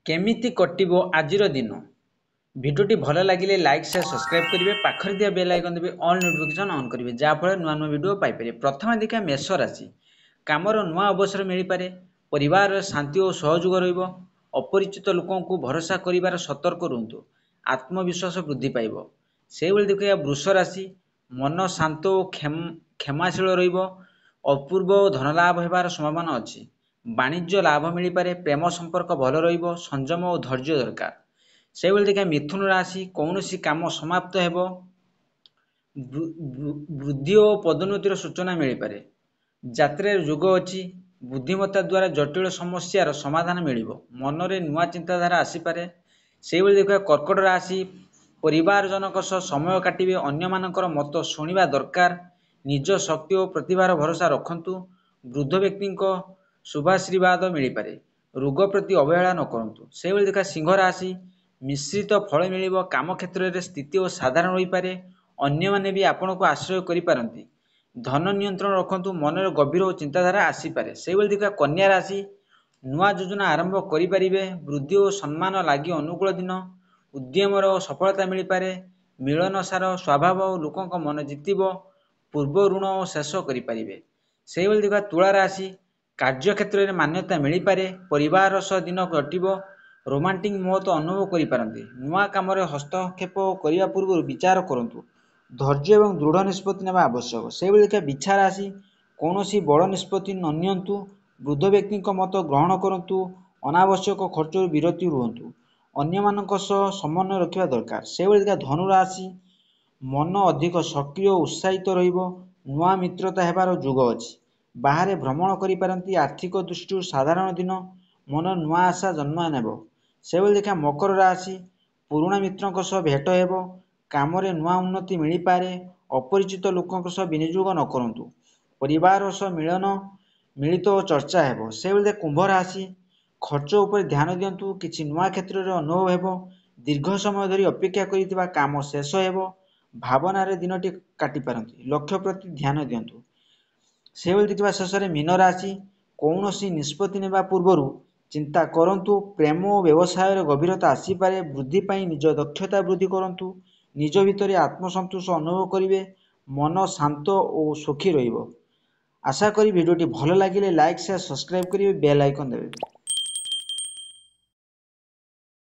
केमिति कटिबो आजिर दिन भिडियोटी भल लगे लाइक शेयर सब्सक्राइब करेंगे पाखर दिया बेल आइकन देवे ऑल नोटिफिकेशन ऑन करेंगे जहाँफल नुआ नुआ वीडियो पाइपर। प्रथम देखा मेष राशि कामर नुआ अवसर मिल पारे परिवार शांति और सहयोग रहिबो अपरिचित लोकों को भरोसा करिवार सतर्क रुहतु आत्मविश्वास वृद्धि पाइब। से देखिए वृष राशि मन शांत और क्षमाशील रहिबो अपूर्व धनलाभ होबार संभावना अच्छी वाणिज्य लाभ मिल पारे प्रेम संपर्क भल रहिबो संयम और धैर्य दरकार। से देखिए मिथुन राशि कौन काम समाप्त हेबो वृद्धि और पदोन्नतिर सूचना मिल पारे जात्रे जोग अच्छी बुद्धिमत्ता द्वारा जटिल समस्यार समाधान मिलिबो मनरे नुआ चिंताधारा आसीपारे। से देखिए कर्कट राशि परिवार जनक सह समय काटिबे अन्य मानकर मत शुणा दरकार निज शक्ति और प्रतिभार भरोसा रखंतु वृद्ध व्यक्ति शुभाशीर्वाद मिल पारे रोग प्रति अवहेला न करंतु। से देखा सिंह राशि मिश्रित फल मिलिबो काम क्षेत्र में स्थिति और साधारण होई पारे अन्य माने भी आपण को आश्रय करि पारंती धन नियंत्रण रखंतु मनर गभीर और चिंताधारा आसीपारे। से देखा कन्या राशि नुआ योजना आरंभ करि परिबे वृद्धि और सम्मान लागि अनुकूल दिन उद्यमर सफलता मिल पारे मिलनसार स्वभाव लोकों मन जितिबो पूर्व ऋण शेष करि परिबे। से देखा तुला राशि कार्य क्षेत्र में मान्यता मिल पारे परिवार सह दिन कटिबो रोमांटिक महत्व अनुभव करि पारंती नुआ काम हस्तक्षेप करने पूर्व विचार करंतु धैर्य और दृढ़ निष्पत्ति नेबा आवश्यक। से देखा बिछा राशि कौन बड़ निष्पत्ति न नियंतु वृद्ध व्यक्ति मत ग्रहण करंतु अनावश्यक खर्च विरति रुहतु अन्य मानक सह समन्वय रखा दरकार। से देखा धनु राशि मन अधिक सक्रिय उत्साहित रहिबो नुआ मित्रता हेबार जोग अछि बाहर भ्रमण करि पारंती आर्थिक दृष्टि साधारण दिन मन नुआ आशा जन्म नेब। से देखा मकर राशि पुराणा मित्रों सह भेट हेबो काम नुआ उन्नति मिल पारे अपरिचित लोकों सह विनियोग न करंतु परिवार सह मिलन मिलित और चर्चा हेबो। से देखा कुंभ राशि खर्च उपर ध्यान दियंतु किछि नुआ क्षेत्र में अनुभव हेबो दीर्घ समय धरी अपेक्षा करितबा काम शेष हेबो भावना रे दिनटी काटि पारंती लक्ष्य प्रति ध्यान दियंतु। से देखा शेष में मीन राशि कौन निष्पत्ति नेबा पूर्व चिंता करंतु प्रेम और व्यवसाय गभीरता आसीपारे वृद्धि पाई निज दक्षता वृद्धि करंतु निज भितर आत्मसंतोष अनुभव करिवे मन शांत और सुखी रहिबो। आशा करी वीडियोटी भल लगे लाइक शेयर सब्सक्राइब करिवे बेल आइकन देवे।